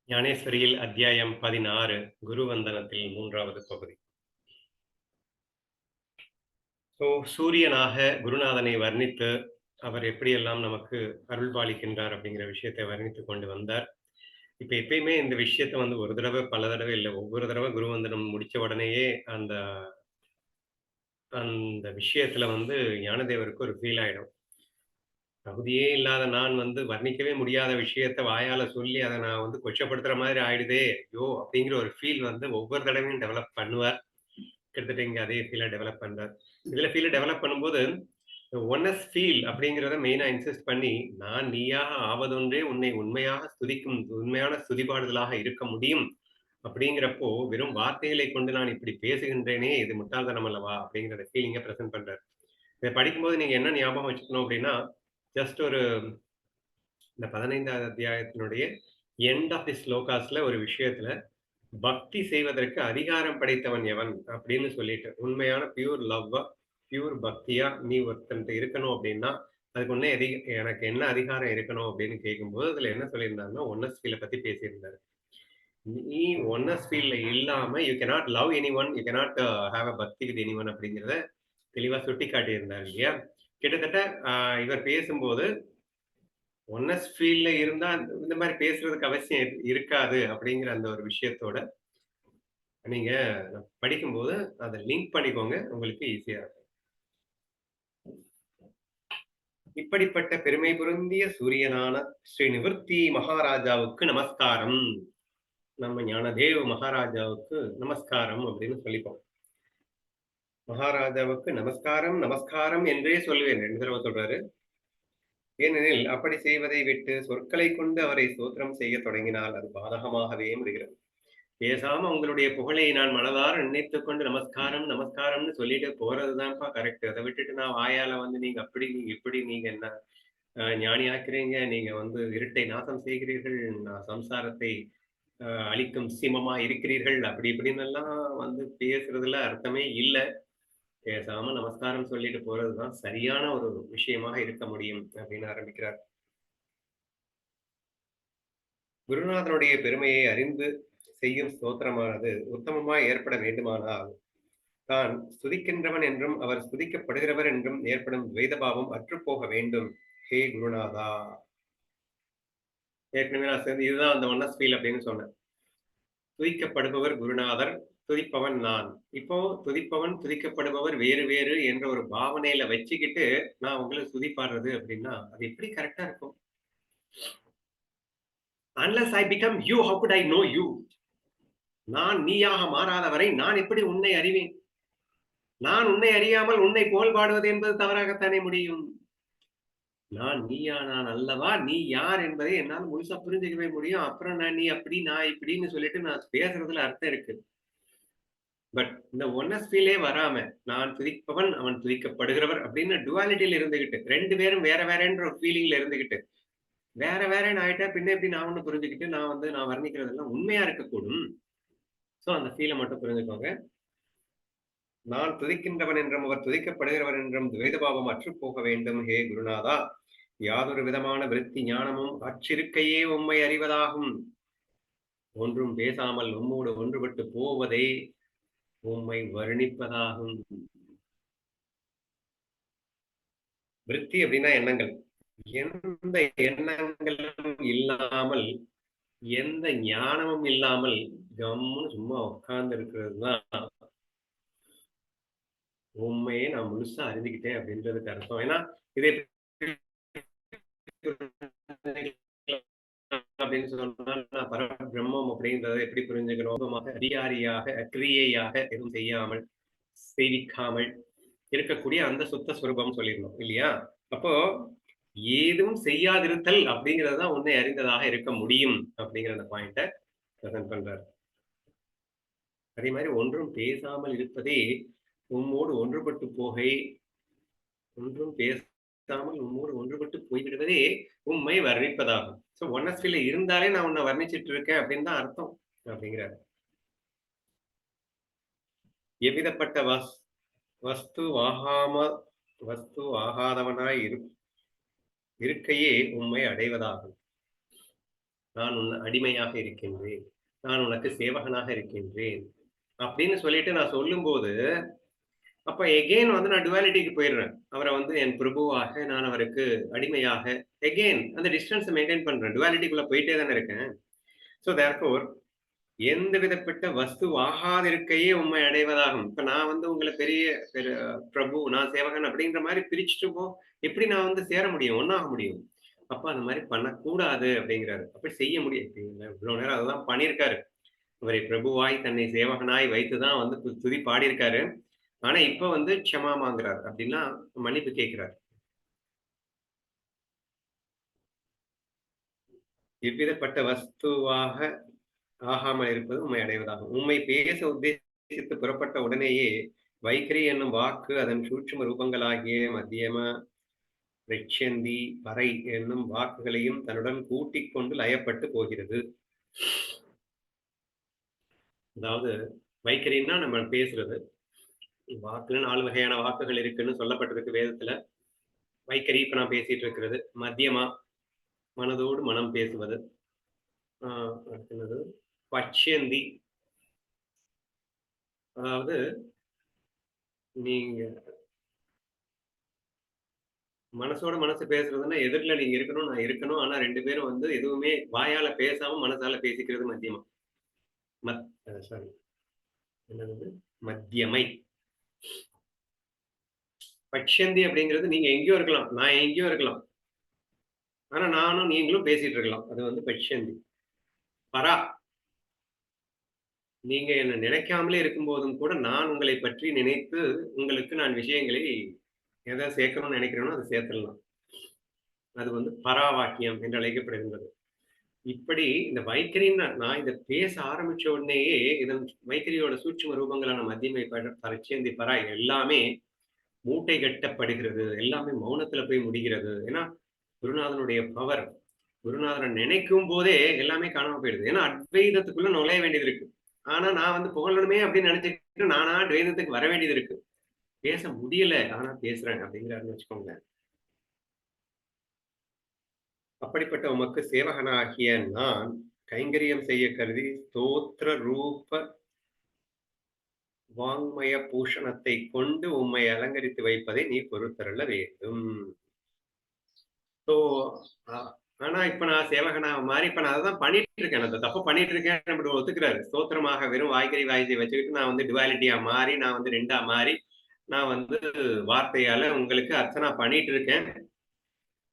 ஞானேஸ்வரியில் அத்தியாயம் 16 குருவந்தனத்தில் 3வது பகுதி. சூரியனாக குருநாதனை வர்ணித்து அவர் எப்படியெல்லாம் நமக்கு அருள்பாலிக்கின்றார் அப்படிங்கிற விஷயத்தை வர்ணித்துக் கொண்டு வந்தார். இப்ப எப்பயுமே இந்த விஷயத்த ஒரு தடவை பல தடவை இல்ல, ஒவ்வொரு தடவை குருவந்தனம் முடிச்ச உடனேயே அந்த அந்த விஷயத்துல ஞானதேவருக்கு ஒரு ஃபீல் ஆயிடும். தகுதியே இல்லாத நான் வர்ணிக்கவே முடியாத விஷயத்த வாயால சொல்லி அத நான் கொச்சப்படுத்துற மாதிரி ஆயிடுதே! ஐயோ! அப்படிங்கிற ஒரு ஃபீல் ஒவ்வொரு தடவையும் டெவலப் பண்ணுவார். கிட்டத்தட்ட இங்க அதே ஃபீல டெவலப் பண்றார். இதுல ஃபீல டெவலப் பண்ணும்போது, ஒன்னஸ் ஃபீல் அப்படிங்கிறத மெயினா இன்சிஸ்ட் பண்ணி, நான் நீயாக ஆவதொன்றே உன்னை உண்மையாக ஸ்துதிக்கும் உண்மையான ஸ்துதிபாடுதலாக இருக்க முடியும். அப்படிங்கிறப்போ, வெறும் வார்த்தைகளைக் கொண்டு நான் இப்படி பேசுகின்றேனே! இது முட்டாள்தனம் அல்லவா? அப்படிங்கிற ஃபீலிங்க பிரசன்ட் பண்றார். இத படிக்கும்போது நீங்க என்ன ஞாபகம் வச்சுக்கணும் அப்படின்னா, ஜஸ்ட் ஒரு இந்த 15வது அத்தியாயத்தினுடைய எண்ட் ஆஃப் தி ஸ்லோகாஸ்ல ஒரு விஷயத்துல, பக்தி செய்வதற்கு அதிகாரம் படைத்தவன் எவன்? அப்படின்னு சொல்லிட்டு, உண்மையான பியூர் லவ்வா, பியூர் பக்தியா நீ ஒருத்தன்ட்ட இருக்கணும் அப்படின்னா, அதுக்கு எனக்கு என்ன அதிகாரம் இருக்கணும் அப்படின்னு கேட்கும்போது, அதுல என்ன சொல்லியிருந்தாருன்னா, ஒன்னஸ் ஃபீல பத்தி பேசியிருந்தாரு. நீ ஒன்னஸ் ஃபீல்ல இல்லாம you cannot love anyone, you cannot have a பக்தி வித் எனிஒன் அப்படிங்கிறத தெளிவா சுட்டிக்காட்டியிருந்தார் இல்லையா? கிட்டத்தட்ட இவர் பேசும்போது ஒன்னஸ் ஃபீல்ட்ல இருந்தா இந்த மாரி பேசுறதுக்கு அவசியம் இருக்காது அப்படிங்கிற அந்த ஒரு விஷயத்தோட நீங்க படிக்கும்போது அத லிங்க் பண்ணிக்கோங்க. உங்களுக்கு ஈஸியா இருக்கும். இப்படிப்பட்ட பெருமை பொருந்திய சூரியனான ஸ்ரீ நிவர்த்தி மகாராஜாவுக்கு நமஸ்காரம். நம்ம ஞானதேவ் மகாராஜாவுக்கு நமஸ்காரம் அப்படின்னு சொல்லிப்போம். மகாராஜாவுக்கு நமஸ்காரம், நமஸ்காரம் என்றே சொல்லுவேன். 2 தடவ சொல்றாரு. ஏனெனில் அப்படி செய்வதை விட்டு சொற்களைக் கொண்டு அவரை ஸ்தோத்திரம் செய்யத் தொடங்கினால் அது பாதகமாகவே முடிகிறது. பேசாம உங்களுடைய புகழை நான் மனதார நினைத்துக் கொண்டு நமஸ்காரம், நமஸ்காரம்னு சொல்லிட்டு போறதுதான்ப்பா கரெக்ட். அத விட்டுட்டு நான் வாயால நீங்க அப்படி, இப்படி நீங்க என்ன ஞானியாக்குறீங்க, நீங்க இருட்டை நாசம் செய்கிறீர்கள், சம்சாரத்தை அழிக்கும் சிமமா இருக்கிறீர்கள், அப்படி இப்படின்னெல்லாம் பேசுறதுல அர்த்தமே இல்ல. பேசாம நமஸ்காரம் சொல்லிட்டு போறதுதான் சரியான ஒரு விஷயமாக இருக்க முடியும் அப்படின்னு ஆரம்பிக்கிறார். குருநாதனுடைய பெருமையை அறிந்து செய்யும் ஸ்தோத்திரமானது உத்தமமாய் ஏற்பட வேண்டுமானால், தான் ஸ்துதிக்கின்றவன் என்றும், அவர் ஸ்துதிக்கப்படுகிறவர் என்றும் ஏற்படும் துவைதபாவம் அற்றுப்போக வேண்டும். ஹே குருநாதா! ஏற்கனவே நான் இதுதான் அந்த ஒன்னஸ் ஃபீல் அப்படின்னு சொன்னேன். துதிக்கப்படுபவர் குருநாதர், துதிப்பவன் நான். இப்போ துதிப்பவன், துதிக்கப்படுபவர் வேறு வேறு என்ற ஒரு பாவனையில வச்சுக்கிட்டு, நான் உங்கள துதி பாடுறது அப்படின்னா, அது எப்படி கரெக்ட்டா இருக்கும்? Unless I become you, how could I know you? நான் நீயாக மாறாத வரை நான் எப்படி உன்னை அறிவேன்? நான் உன்னை அறியாமல் உன்னை புகழ் பாடுவது என்பது தவறாகத்தானே முடியும். நான் நீயானான் அல்லவா? நீ யார் என்பதை என்னால முழுசா புரிஞ்சுக்கவே முடியும். அப்புறம் நீ அப்படி, நான் இப்படின்னு சொல்லிட்டு நான் பேசுறதுல அர்த்தம் இருக்கு. பட் இந்த ஒன்னஸ் ஃபீலே வராம, நான் துதிப்பவன், அவன் துதிக்கப்படுகிறவர் அப்படின்னு டுவாலிட்டில இருந்துகிட்டு, 2 பேரும் வேற வேறன்ற ஒரு ஃபீலிங்ல இருந்துகிட்டு, வேற வேறன்னு ஆயிட்டா பின்ன எப்படி நான் ஒண்ணு புரிஞ்சுகிட்டு, நான் வர்ணிக்கிறதெல்லாம் உண்மையா இருக்கக்கூடும். அந்த ஃபீல மட்டும் புரிஞ்சுக்கோங்க. நான் துதிக்கின்றவன் என்றும், அவர் துதிக்கப்படுகிறவர் என்றும் துவைதபாவம் அற்றுப்போக வேண்டும். ஹே குருநாதா! யாதொரு விதமான விருத்தி ஞானமும் அற்றிருக்கையே உம்மை அறிவதாகும். ஒன்றும் பேசாமல் உம்மோடு ஒன்றுபட்டு போவதே உம்மை வர்ணிப்பதாகும். விருத்தி அப்படின்னா எண்ணங்கள். எந்த எண்ணங்களும் இல்லாமல், எந்த ஞானமும் இல்லாமல் கம்முன்னு சும்மா உட்கார்ந்து இருக்கிறது தான் உண்மையே நான் முழுசா அறிஞ்சுக்கிட்டேன் அப்படின்றதுக்கு அர்த்தம். ஏன்னா, இதை அப்படின்னு சொன்னா நான் பரபிரம்மம் அப்படின்றத எப்படி புரிஞ்சுக்கணும்? அதிகாரியாக, கிரியையாக எதுவும் செய்யாமல், செய்விக்காமல் இருக்கக்கூடிய அந்த சுத்த ஸ்வரூபம் சொல்லிடணும் இல்லையா? அப்போ ஏதும் செய்யாதிருத்தல் அப்படிங்கிறது தான் உன்னை அறிந்ததாக இருக்க முடியும் அப்படிங்கிற அந்த பாயிண்ட்ட பிரசன்ட் பண்றாரு. அதே மாதிரி ஒன்றும் பேசாமல் இருப்பதே உம்மோடு ஒன்றுபட்டு போகை, ஒன்றும் பேசாமல் உம்மோடு ஒன்றுபட்டு போய்விடுவதே உம்மை வர்ணிப்பதாகும். ஒன்னஸ் ஃபீல்ல இருந்தாலே நான் உன்னை வர்ணிச்சிட்டு இருக்கேன் அப்படின்னு தான் அர்த்தம் அப்படிங்கிறாரு. எவ்விதப்பட்ட வஸ்து ஆகாதவனாய் இருக்கையே உம்மை அடைவதாகும். நான் உன் அடிமையாக இருக்கின்றேன். நான் உனக்கு சேவகனாக இருக்கின்றேன். அப்படின்னு சொல்லிட்டு நான் சொல்லும்போது, அப்ப எகெயின் வந்து நான் டுவாலிட்டிக்கு போயிடுறேன். அவர வந்து என் பிரபுவாக, நான் அவருக்கு அடிமையாக, எகெயின் அந்த டிஸ்டன்ஸ மெயின்டெயின் பண்றேன். டுவாலிட்டிக்குள்ள போயிட்டே தானே இருக்கேன். ஸோ தேர்ஃபோர் எந்த விதப்பட்ட வஸ்து ஆகாதிருக்கையே உம்மை அடைவதாகும். இப்ப நான் வந்து உங்கள பெரிய பெரு பிரபு, நான் சேவகன் அப்படின்ற மாரி பிரிச்சுட்டுமோ, எப்படி நான் வந்து சேர முடியும்? ஒண்ணாக முடியும். அப்ப அந்த மாரி பண்ணக்கூடாது அப்படிங்கிறாரு. அப்படி செய்ய முடியும். இவ்வளோ நேரம் அததான் பண்ணியிருக்காரு. அவரை பிரபுவாய், தன்னை சேவகனாய் வைத்து தான் வந்து துதி பாடியிருக்காரு. ஆனா இப்ப வந்து க்ஷமாமாங்கிறார். அப்படின்னா மன்னிப்பு கேட்கிறார். எவ்விதப்பட்ட வஸ்துவாக ஆகாமல் இருப்பது உம்மை அடைவதாகும். உம்மை பேச உத்தேசித்து புறப்பட்ட உடனேயே வைఖரி என்னும் வாக்கு அதன் சூட்சும ரூபங்களாகிய மத்தியம, ரிட்சந்தி, பறை என்னும் வாக்குகளையும் தன்னுடன் கூட்டிக் கொண்டு லயப்பட்டு போகிறது. அதாவது வைఖரின்னா நம்ம பேசுறது. வாக்குல 4 வகையான வாக்குகள் இருக்குன்னு சொல்லப்பட்டிருக்கு வேதத்துல. வைఖரி இப்ப நான் பேசிட்டு இருக்கிறது. மத்தியமா, மனதோடு மனம் பேசுவது. ஆ அடுத்து என்னது? பட்சந்தி, அதாவது நீங்க மனசோட மனசு பேசுறதுன்னா, எதிர்ல நீங்க இருக்கணும், நான் இருக்கணும். ஆனா 2 பேரும் வந்து எதுவுமே வாயால பேசாம மனசால பேசிக்கிறது மத்தியமம். சாரி, என்னது? மத்தியமை. பட்சந்தி அப்படிங்கிறது நீங்க எங்கேயோ இருக்கலாம். நான் எங்கேயோ இருக்கலாம். ஆனா நானும் நீங்களும் பேசிட்டு இருக்கலாம். அது வந்து பட்சந்தி. பரா, நீங்க என்ன நினைக்காமலே இருக்கும்போதும் கூட நான் உங்களைப் பற்றி நினைத்து உங்களுக்கு நான் விஷயங்களை எத சேர்க்கணும்னு நினைக்கிறேனோ அத சேர்த்துடலாம். அது வந்து பராவாக்கியம் என்று அழைக்கப்படுகின்றது. இப்படி இந்த வைఖரின்னு நான் இத பேச ஆரம்பிச்ச உடனேயே, இதன் வைఖரியோட சூட்சும ரூபங்களான மத்தியமை, பரிச்சேந்தி, பரா எல்லாமே மூட்டை கட்டப்படுகிறது. எல்லாமே மௌனத்துல போய் முடிகிறது. ஏன்னா, குருநாதனுடைய பவர். குருநாதர நினைக்கும் போதே எல்லாமே காணாம போயிடுது. ஏன்னா, அத்வைதத்துக்குள்ள நுழைய வேண்டியது இருக்கு. ஆனா, நான் வந்து புகழணுமே அப்படின்னு நினைச்சுக்கிட்டு நானா அத்வைதத்துக்கு வர வேண்டியது இருக்கு. பேச முடியல. ஆனா பேசுறேன் அப்படிங்கிறாருன்னு வச்சுக்கோங்களேன். அப்படிப்பட்ட உமக்கு சேவகனாகிய நான் கைங்கரியம் செய்ய கருதி ஸ்தோத்திர ரூப வாங்மய பூஷணத்தைக் கொண்டு உம்மை அலங்கரித்து வைப்பதை நீ பொறுத்தருள வேண்டும். ஸோ, அ ஆனா இப்ப நான் சேவகனா மாறி இப்ப நான் அததான் பண்ணிட்டு இருக்கேன். நான் அந்த தப்ப பண்ணிட்டு இருக்கேன்னு அப்படி ஒத்துக்கிறாரு. ஸ்தோத்திரமாக வெறும் வாய்கறி வாய்ஸை வச்சுக்கிட்டு நான் வந்து டுவாலிட்டியா மாறி, நான் வந்து 2ஆ மாறி, நான் வந்து வார்த்தையால உங்களுக்கு அர்ச்சனா பண்ணிட்டு இருக்கேன்.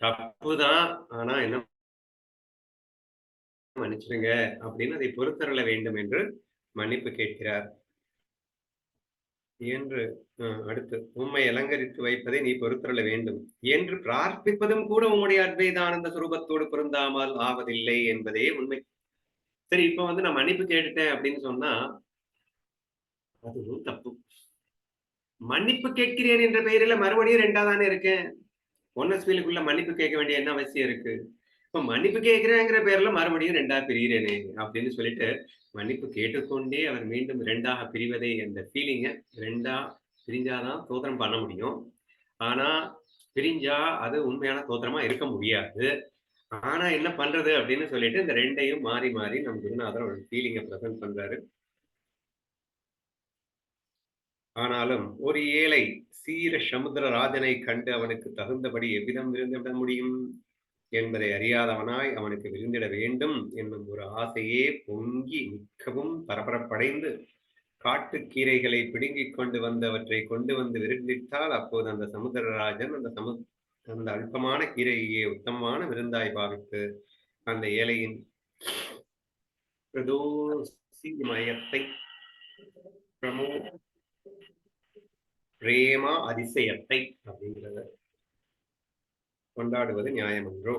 தப்பு தான். ஆனா என்ன மன்னிச்சிடுங்க அப்படின்னு அதை பொறுத்தருள வேண்டும் என்று மன்னிப்பு கேட்கிறார். என்று அடுத்து உம்மை அலங்கரித்து வைப்பதை நீ பொறுத்தருள வேண்டும் என்று பிரார்த்திப்பதும் கூட உம்முடைய அத்வைதானந்த சுரூபத்தோடு பொருந்தாமல் ஆவதில்லை என்பதே உண்மை. சரி, இப்ப வந்து நான் மன்னிப்பு கேட்டுட்டேன் அப்படின்னு சொன்னா, அதுவும் தப்பு. மன்னிப்பு கேட்கிறேன் என்ற பெயரில மறுபடியும் 2ஆ தானே இருக்கேன். ஒன்னஸ் ஃபீலுக்குள்ள மன்னிப்பு கேட்க வேண்டிய என்ன அவசியம் இருக்கு? இப்ப மன்னிப்பு கேட்கிறேங்கிற பேர்ல மறுபடியும் 2ஆ பிரியிறேனே அப்படின்னு சொல்லிட்டு, மன்னிப்பு கேட்டுக்கொண்டே அவர் மீண்டும் 2ஆக பிரிவதை அந்த ஃபீலிங்க 2ஆ பிரிஞ்சா தான் ஸ்தோத்திரம் பண்ண முடியும். ஆனா, பிரிஞ்சா அது உண்மையான ஸ்தோத்திரமா இருக்க முடியாது. ஆனா என்ன பண்றது அப்படின்னு சொல்லிட்டு இந்த 2யும் மாறி, மாறி நம் குருநாதர் ஒரு ஃபீலிங்க பிரசன்ட் பண்றாரு. ஆனாலும் ஒரு ஏழை சீர சமுத்திரராஜனைக் கண்டு அவனுக்கு தகுந்தபடி எவ்விதம் விருந்திட முடியும் என்பதை அறியாதவனாய் அவனுக்கு விருந்திட வேண்டும் என்னும் ஒரு ஆசையே பொங்கி மிகவும் பரபரப்படைந்து காட்டுக் கீரைகளை பிடுங்கிக் கொண்டு வந்து அவற்றை கொண்டு வந்து விருந்திட்டால் அப்போது அந்த சமுத்திரராஜன் அந்த அல்பமான கீரையே உத்தமமான விருந்தாய் பாவித்து அந்த ஏழையின் பிரதோஷிமயத்தை பிரமோ பிரேமா அதிசயத்தை அப்படிங்கிறத கொண்டாடுவது நியாயமன்றோ?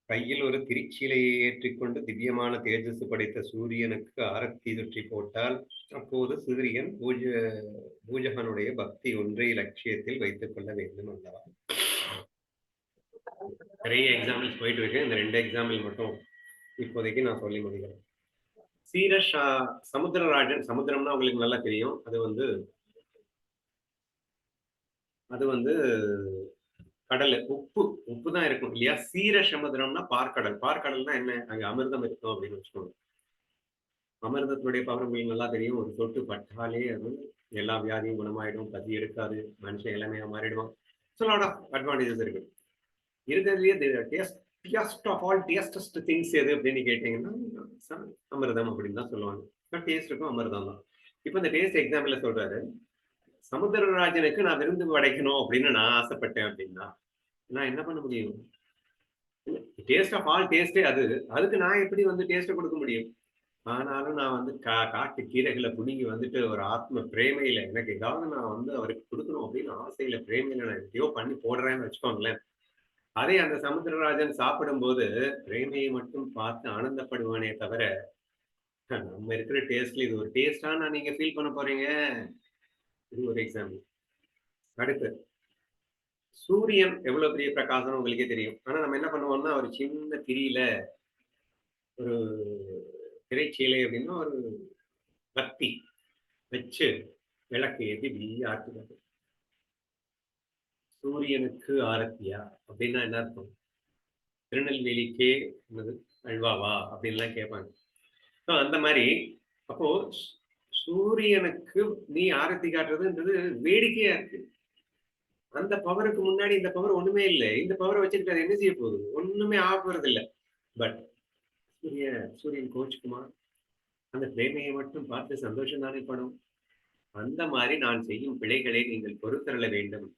கையில் ஒரு திருச்சீலையை ஏற்றிக்கொண்டு திவ்யமான தேஜசு படைத்த சூரியனுக்கு ஆரத்தி சுற்றி போட்டால் அப்போது சூரியன் பூஜகனுடைய பக்தி ஒன்றை லட்சியத்தில் வைத்துக் கொள்ள வேண்டும் அல்லவா? நிறைய எக்ஸாம்பிள்ஸ் போயிட்டு இருக்கு. இந்த 2 எக்ஸாம்பிள் மட்டும் இப்போதைக்கு நான் சொல்லி முடிக்கிறேன். சீரஷா சமுத்திரராஜன், சமுத்திரம்னா உங்களுக்கு நல்லா தெரியும். அது வந்து கடல் உப்பு உப்பு தான் இருக்கும் இல்லையா? சீர சமுத்திரம்னா பார்க்கடல். பார்க்கடல்னா என்ன? அங்க அமிர்தம் இருக்கும் அப்படின்னு வச்சுக்கோங்க. அமிர்தத்தினுடைய பவர் உங்களுக்கு நல்லா தெரியும். ஒரு சொட்டு பட்டாலே அது எல்லா வியாதியும் குணமாயிடும். பசி எடுக்காது. மனுஷன் இளமையா மாறிடுவான். ஸோ லாட் ஆஃப் அட்வான்டேஜஸ் இருக்கு. இருக்கிறதுலயே டேஸ்ட் ஆஃப் ஆல் டேஸ்டஸ்ட் திங்ஸ் எது அப்படின்னு கேட்டீங்கன்னா, அமிர்தம் அப்படின்னு தான் சொல்லுவாங்க. டேஸ்ட்டுக்கும் அமிர்தம் தான். இப்ப இந்த டேஸ்ட் எக்ஸாம்பிள்ல சொல்றாரு. சமுத்திரராஜனுக்கு நான் விருந்து படைக்கணும் அப்படின்னு நான் ஆசைப்பட்டேன் அப்படின்னா, நான் என்ன பண்ண முடியும்? டேஸ்ட் ஆஃப் ஆல் டேஸ்ட்டே அது. அதுக்கு நான் எப்படி வந்து டேஸ்ட்ட குடுக்க முடியும்? ஆனாலும் நான் வந்து காட்டு கீரைகள புடுங்கி வந்துட்டு ஒரு ஆத்ம பிரேமையில எனக்கு ஏதாவது நான் வந்து அவருக்கு குடுக்கணும் அப்படின்னு ஆசையில, பிரேமையில நான் எதையோ பண்ணி போடுறேன்னு வச்சுக்கோங்களேன். அதை அந்த சமுத்திரராஜன் சாப்பிடும்போது, பிரேமையை மட்டும் பார்த்து ஆனந்தப்படுவானே தவிர, நம்ம இருக்கிற டேஸ்ட்ல இது ஒரு டேஸ்ட்டா நீங்க ஃபீல் பண்ண போறீங்க. இது ஒரு எக்ஸாம்பிள். அடுத்து சூரியன் எவ்வளவு பெரிய பிரகாசம்னு உங்களுக்கே தெரியும். ஆனா நம்ம என்ன பண்ணுவோம்னா, ஒரு சின்ன திரியில ஒரு திரைச்சீலை அப்படின்னா ஒரு பத்தி வச்சு விளக்கு ஏத்தி இப்படி ஆட்டுவாங்க. சூரியனுக்கு ஆரத்தியா அப்படின்னா என்ன அர்த்தம்? திருநெல்வேலிக்கே என்னது அல்வாவா? அப்படின்லாம் கேட்பாங்க. ஸோ அந்த மாரி அப்போ சூரியனுக்கு நீ ஆரத்தி காட்டுறதுன்றது வேடிக்கையா இருக்கு. அந்த பவருக்கு முன்னாடி இந்த பவர் ஒண்ணுமே இல்ல. இந்த பவர வச்சுக்கிட்டு அது என்ன செய்ய போகுது? ஒண்ணுமே ஆகப்போறதில்ல. பட் சூரியன் கோவிச்சுக்குமா? அந்த பிரேமையை மட்டும் பார்த்து சந்தோஷம் தானே படும். அந்த மாரி நான் செய்யும் பிழைகளை நீங்கள் பொறுத்தருள வேண்டும்.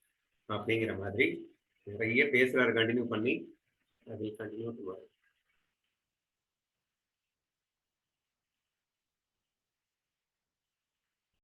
அப்படிங்கிற மாதிரி நிறைய பேசுறாரு கன்டின்யூ பண்ணி, ஐ வில் கன்டின்யூ டுமாரோ.